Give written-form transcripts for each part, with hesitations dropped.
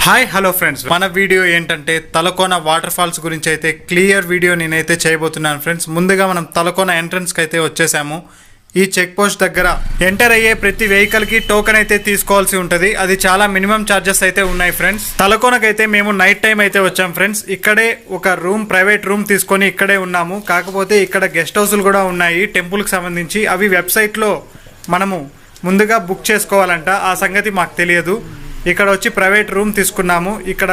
Hi hello friends, మన video ఏంటంటే Talakona water falls గురించి అయితే క్లియర్ వీడియో నేనైతే చేయబోతున్నాను ఫ్రెండ్స్. ముందుగా మనం తలకోన ఎంట్రన్స్కి అయితే వచ్చేసాము. ఈ చెక్ పోస్ట్ దగ్గర ఎంటర్ అయ్యే ప్రతి వెహికల్కి టోకెన్ అయితే తీసుకోవాల్సి ఉంటుంది. అది చాలా మినిమం ఛార్జెస్ అయితే ఉన్నాయి ఫ్రెండ్స్. తలకోనకైతే మేము నైట్ టైం అయితే వచ్చాం ఫ్రెండ్స్. ఇక్కడే ఒక ప్రైవేట్ రూమ్ తీసుకొని ఇక్కడే ఉన్నాము. కాకపోతే ఇక్కడ గెస్ట్ హౌస్లు కూడా ఉన్నాయి టెంపుల్కి సంబంధించి. అవి వెబ్సైట్లో మనము ముందుగా బుక్ చేసుకోవాలంట. ఆ సంగతి మాకు తెలియదు. ఇక్కడ వచ్చి ప్రైవేట్ రూమ్ తీసుకున్నాము. ఇక్కడ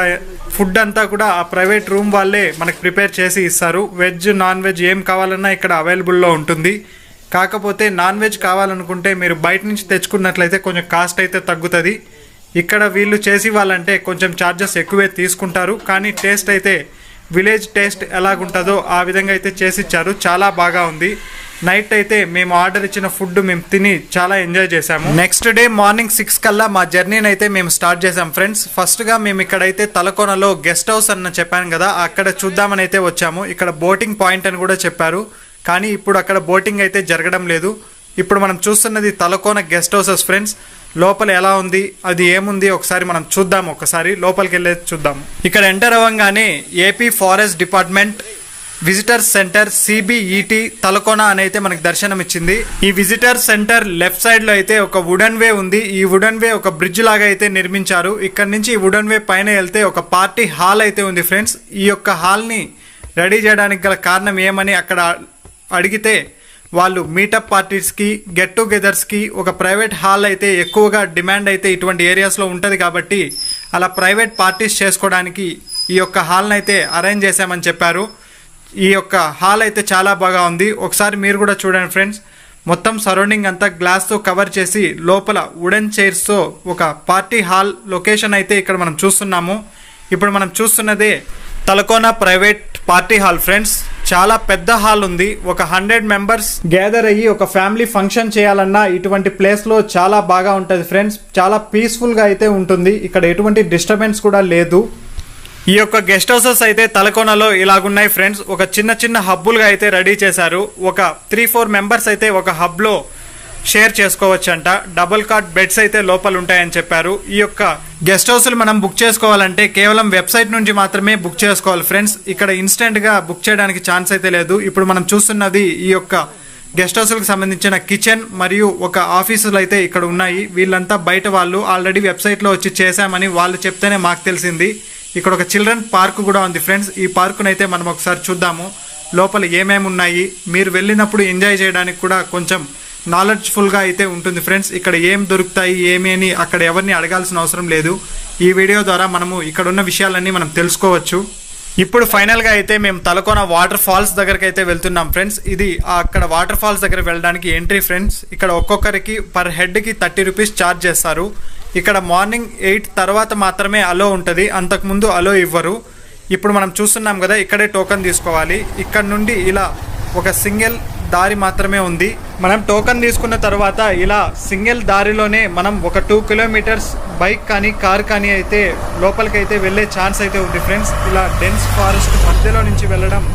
ఫుడ్ అంతా కూడా ఆ ప్రైవేట్ రూమ్ వాళ్ళే మనకు ప్రిపేర్ చేసి ఇస్తారు. వెజ్ నాన్ వెజ్ ఏం కావాలన్నా ఇక్కడ అవైలబుల్లో ఉంటుంది. కాకపోతే నాన్ వెజ్ కావాలనుకుంటే మీరు బయట నుంచి తెచ్చుకున్నట్లయితే కొంచెం కాస్ట్ అయితే తగ్గుతుంది. ఇక్కడ వీళ్ళు చేసి వాళ్ళంటే కొంచెం ఛార్జెస్ ఎక్కువే తీసుకుంటారు. కానీ టేస్ట్ అయితే విలేజ్ టేస్ట్ ఎలాగుంటుందో ఆ విధంగా అయితే చేసి ఇచ్చారు. చాలా బాగా ఉంది. నైట్ అయితే మేము ఆర్డర్ ఇచ్చిన ఫుడ్ మేము తిని చాలా ఎంజాయ్ చేసాము. నెక్స్ట్ డే మార్నింగ్ 6 కల్లా మా జర్నీని అయితే మేము స్టార్ట్ చేసాం ఫ్రెండ్స్. ఫస్ట్గా మేము ఇక్కడైతే తలకోనలో గెస్ట్ హౌస్ అన్న చెప్పాను కదా, అక్కడ చూద్దామని అయితే వచ్చాము. ఇక్కడ బోటింగ్ పాయింట్ అని కూడా చెప్పారు. కానీ ఇప్పుడు అక్కడ బోటింగ్ అయితే జరగడం లేదు. ఇప్పుడు మనం చూస్తున్నది తలకోన గెస్ట్ హౌసెస్ ఫ్రెండ్స్. లోపల ఎలా ఉంది, అది ఏముంది ఒకసారి మనం చూద్దాం. ఒకసారి లోపలికి వెళ్ళి చూద్దాము. ఇక్కడ ఎంటర్ అవ్వగానే AP forest department visitor centre CBET Talakona అని అయితే మనకు దర్శనం ఇచ్చింది. ఈ విజిటర్ సెంటర్ లెఫ్ట్ సైడ్ లో అయితే ఒక వుడెన్ వే ఉంది. ఈ వుడెన్ వే ఒక బ్రిడ్జ్ లాగా అయితే నిర్మించారు. ఇక్కడ నుంచి ఈ వుడెన్ వే పైన వెళ్తే ఒక పార్టీ హాల్ అయితే ఉంది ఫ్రెండ్స్. ఈ యొక్క హాల్ ని రెడీ చేయడానికి గల కారణం ఏమని అక్కడ అడిగితే వాళ్ళు మీటప్ పార్టీస్కి, గెట్ టుగెదర్స్కి ఒక ప్రైవేట్ హాల్ అయితే ఎక్కువగా డిమాండ్ అయితే ఇటువంటి ఏరియాస్లో ఉంటుంది. కాబట్టి అలా ప్రైవేట్ పార్టీస్ చేసుకోవడానికి ఈ యొక్క హాల్ని అయితే అరేంజ్ చేశామని చెప్పారు. ఈ యొక్క హాల్ అయితే చాలా బాగా ఉంది. ఒకసారి మీరు కూడా చూడండి ఫ్రెండ్స్. మొత్తం సరౌండింగ్ అంతా గ్లాస్తో కవర్ చేసి లోపల వుడెన్ చైర్స్తో ఒక పార్టీ హాల్ లొకేషన్ అయితే ఇక్కడ మనం చూస్తున్నాము. ఇప్పుడు మనం చూస్తున్నదే Talakona private party hall friends. చాలా పెద్ద హాల్ ఉంది. ఒక 100 మెంబర్స్ గ్యాదర్ అయ్యి ఒక ఫ్యామిలీ ఫంక్షన్ చేయాలన్నా ఇటువంటి ప్లేస్లో చాలా బాగా ఉంటుంది ఫ్రెండ్స్. చాలా పీస్ఫుల్గా అయితే ఉంటుంది. ఇక్కడ ఎటువంటి డిస్టర్బెన్స్ కూడా లేదు. ఈ యొక్క గెస్ట్ హౌసెస్ అయితే తలకోనలో ఇలాగున్నాయి ఫ్రెండ్స్. ఒక చిన్న చిన్న హబ్బులుగా అయితే రెడీ చేశారు. ఒక 3-4 మెంబర్స్ అయితే ఒక హబ్లో షేర్ చేసుకోవచ్చంట. డబుల్ కాట్ బెడ్స్ అయితే లోపల ఉంటాయని చెప్పారు. ఈ యొక్క గెస్ట్ హౌస్లు మనం బుక్ చేసుకోవాలంటే కేవలం వెబ్సైట్ నుంచి మాత్రమే బుక్ చేసుకోవాలి ఫ్రెండ్స్. ఇక్కడ ఇన్స్టెంట్గా బుక్ చేయడానికి ఛాన్స్ అయితే లేదు. ఇప్పుడు మనం చూస్తున్నది ఈ యొక్క గెస్ట్ హౌస్లకు సంబంధించిన కిచెన్ మరియు ఒక ఆఫీసులు అయితే ఇక్కడ ఉన్నాయి. వీళ్ళంతా బయట వాళ్ళు ఆల్రెడీ వెబ్సైట్లో వచ్చి చేశామని వాళ్ళు చెప్తేనే మాకు తెలిసింది. ఇక్కడ ఒక చిల్డ్రన్ పార్క్ కూడా ఉంది ఫ్రెండ్స్. ఈ పార్కును అయితే మనం ఒకసారి చూద్దాము. లోపల ఏమేమి ఉన్నాయి, మీరు వెళ్ళినప్పుడు ఎంజాయ్ చేయడానికి కూడా కొంచెం నాలెడ్జ్ఫుల్గా అయితే ఉంటుంది ఫ్రెండ్స్. ఇక్కడ ఏం దొరుకుతాయి ఏమి అని అక్కడ ఎవరిని అడగాల్సిన అవసరం లేదు. ఈ వీడియో ద్వారా మనము ఇక్కడ ఉన్న విషయాలన్నీ మనం తెలుసుకోవచ్చు. ఇప్పుడు ఫైనల్గా అయితే మేము తలకోన వాటర్ ఫాల్స్ దగ్గరికి అయితే వెళ్తున్నాం ఫ్రెండ్స్. ఇది అక్కడ వాటర్ ఫాల్స్ దగ్గర వెళ్ళడానికి ఎంట్రీ ఫ్రెండ్స్. ఇక్కడ ఒక్కొక్కరికి పర్ హెడ్కి 30 రూపీస్ ఛార్జ్ చేస్తారు. ఇక్కడ మార్నింగ్ 8 తర్వాత మాత్రమే అలో ఉంటుంది. అంతకుముందు అలో ఇవ్వరు. ఇప్పుడు మనం చూస్తున్నాం కదా, ఇక్కడే టోకెన్ తీసుకోవాలి. ఇక్కడ నుండి ఇలా ఒక సింగిల్ దారి మాత్రమే ఉంది. మనం టోకెన్ తీసుకున్న తర్వాత ఇలా సింగిల్ దారిలోనే మనం ఒక 2 కిలోమీటర్స్ బైక్ కానీ కార్ కానీ అయితే లోపలికి అయితే వెళ్ళే ఛాన్స్ అయితే ఉంది ఫ్రెండ్స్. ఇలా డెన్స్ ఫారెస్ట్ మధ్యలో నుంచి వెళ్ళడం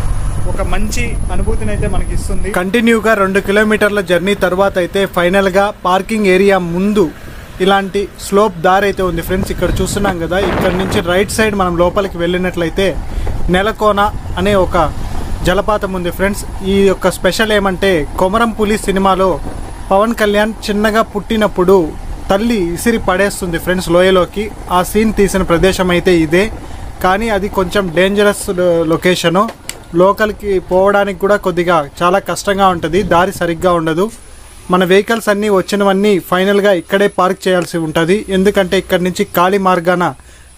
ఒక మంచి అనుభూతిని అయితే మనకి ఇస్తుంది. కంటిన్యూగా 2 కిలోమీటర్ల జర్నీ తర్వాత అయితే ఫైనల్గా పార్కింగ్ ఏరియా ముందు ఇలాంటి స్లోప్ దారి అయితే ఉంది ఫ్రెండ్స్. ఇక్కడ చూస్తున్నాం కదా, ఇక్కడ నుంచి రైట్ సైడ్ మనం లోపలికి వెళ్ళినట్లయితే నెలకోన అనే ఒక జలపాతం ఉంది ఫ్రెండ్స్. ఈ యొక్క స్పెషల్ ఏమంటే కొమరం పులి సినిమాలో పవన్ కళ్యాణ్ చిన్నగా పుట్టినప్పుడు తల్లి ఇసిరి పడేస్తుంది ఫ్రెండ్స్ లోయలోకి. ఆ సీన్ తీసిన ప్రదేశం అయితే ఇదే. కానీ అది కొంచెం డేంజరస్ లొకేషను. లోకల్కి పోవడానికి కూడా కొద్దిగా చాలా కష్టంగా ఉంటుంది. దారి సరిగ్గా ఉండదు. మన వెహికల్స్ అన్నీ వచ్చినవన్నీ ఫైనల్గా ఇక్కడే పార్క్ చేయాల్సి ఉంటుంది. ఎందుకంటే ఇక్కడ నుంచి ఖాళీ మార్గాన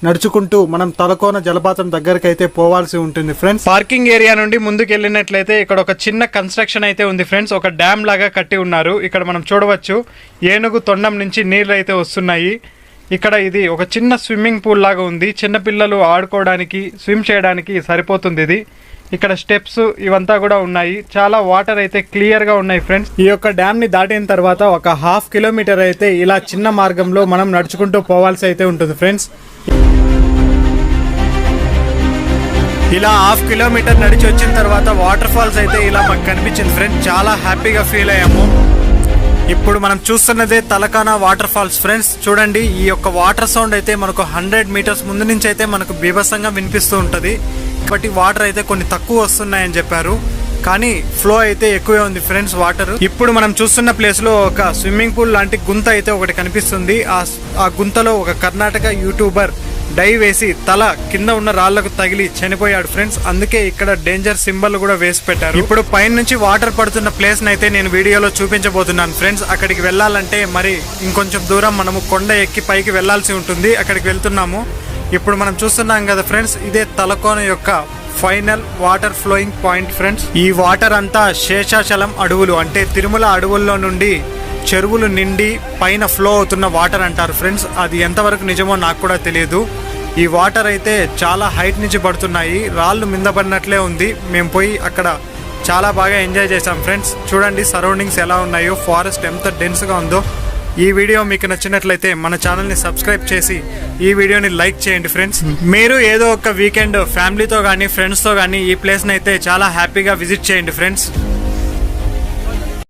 నడుచుకుంటూ మనం తలకోన జలపాతం దగ్గరికి అయితే పోవాల్సి ఉంటుంది ఫ్రెండ్స్. పార్కింగ్ ఏరియా నుండి ముందుకు వెళ్ళినట్లయితే ఇక్కడ ఒక చిన్న కన్స్ట్రక్షన్ అయితే ఉంది ఫ్రెండ్స్. ఒక డ్యామ్ లాగా కట్టి ఉన్నారు. ఇక్కడ మనం చూడవచ్చు ఏనుగు తొండం నుంచి నీళ్ళు అయితే వస్తున్నాయి. ఇక్కడ ఇది ఒక చిన్న స్విమ్మింగ్ పూల్ లాగా ఉంది. చిన్నపిల్లలు ఆడుకోవడానికి, స్విమ్ చేయడానికి సరిపోతుంది ఇది. ఇక్కడ స్టెప్స్ ఇవంతా కూడా ఉన్నాయి. చాలా వాటర్ అయితే క్లియర్గా ఉన్నాయి ఫ్రెండ్స్. ఈ యొక్క డ్యామ్ని దాటిన తర్వాత ఒక 1/2 కిలోమీటర్ అయితే ఇలా చిన్న మార్గంలో మనం నడుచుకుంటూ పోవాల్సి అయితే ఉంటుంది ఫ్రెండ్స్. ఇలా 1/2 కిలోమీటర్ నడిచి వచ్చిన తర్వాత వాటర్ ఫాల్స్ అయితే ఇలా మాకు కనిపించింది ఫ్రెండ్స్. చాలా హ్యాపీగా ఫీల్ అయ్యాము. ఇప్పుడు మనం చూస్తున్నదే తలకోన వాటర్ ఫాల్స్ ఫ్రెండ్స్. చూడండి, ఈ యొక్క వాటర్ సౌండ్ అయితే మనకు 100 మీటర్స్ ముందు నుంచి అయితే మనకు బీభత్సంగా వినిపిస్తూ ఉంటుంది. కాబట్టి వాటర్ అయితే కొన్ని తక్కువ వస్తున్నాయని చెప్పారు, కానీ ఫ్లో అయితే ఎక్కువే ఉంది ఫ్రెండ్స్ వాటర్. ఇప్పుడు మనం చూస్తున్న ప్లేస్ లో ఒక స్విమ్మింగ్ పూల్ లాంటి గుంత అయితే ఒకటి కనిపిస్తుంది. ఆ గుంతలో ఒక కర్ణాటక యూట్యూబర్ డైవ్ వేసి తల కింద ఉన్న రాళ్లకు తగిలి చనిపోయాడు ఫ్రెండ్స్. అందుకే ఇక్కడ డేంజర్ సింబల్ కూడా వేసి పెట్టారు. ఇప్పుడు పైన నుంచి వాటర్ పడుతున్న ప్లేస్ అయితే నేను వీడియోలో చూపించబోతున్నాను ఫ్రెండ్స్. అక్కడికి వెళ్ళాలంటే మరి ఇంకొంచెం దూరం మనము కొండ ఎక్కి పైకి వెళ్లాల్సి ఉంటుంది. అక్కడికి వెళ్తున్నాము. ఇప్పుడు మనం చూస్తున్నాం కదా ఫ్రెండ్స్, ఇదే తలకోన యొక్క final water flowing point friends. ఈ వాటర్ అంతా శేషాచలం అడవులు అంటే తిరుమల అడవుల్లో నుండి చెరువులు నిండి పైన ఫ్లో అవుతున్న వాటర్ అంటారు ఫ్రెండ్స్. అది ఎంతవరకు నిజమో నాకు కూడా తెలియదు. ఈ వాటర్ అయితే చాలా హైట్ నుంచి పడుతున్నాయి, రాళ్ళు మింద పడినట్లే ఉంది. మేము పోయి అక్కడ చాలా బాగా ఎంజాయ్ చేసాం ఫ్రెండ్స్. చూడండి సరౌండింగ్స్ ఎలా ఉన్నాయో, ఫారెస్ట్ ఎంత డెన్స్గా ఉందో. ఈ వీడియో మీకు నచ్చినట్లయితే మన ఛానల్ని సబ్స్క్రైబ్ చేసి ఈ వీడియోని లైక్ చేయండి ఫ్రెండ్స్. మీరు ఏదో ఒక వీకెండ్ ఫ్యామిలీతో కానీ ఫ్రెండ్స్తో కానీ ఈ ప్లేస్ని అయితే చాలా హ్యాపీగా విజిట్ చేయండి ఫ్రెండ్స్.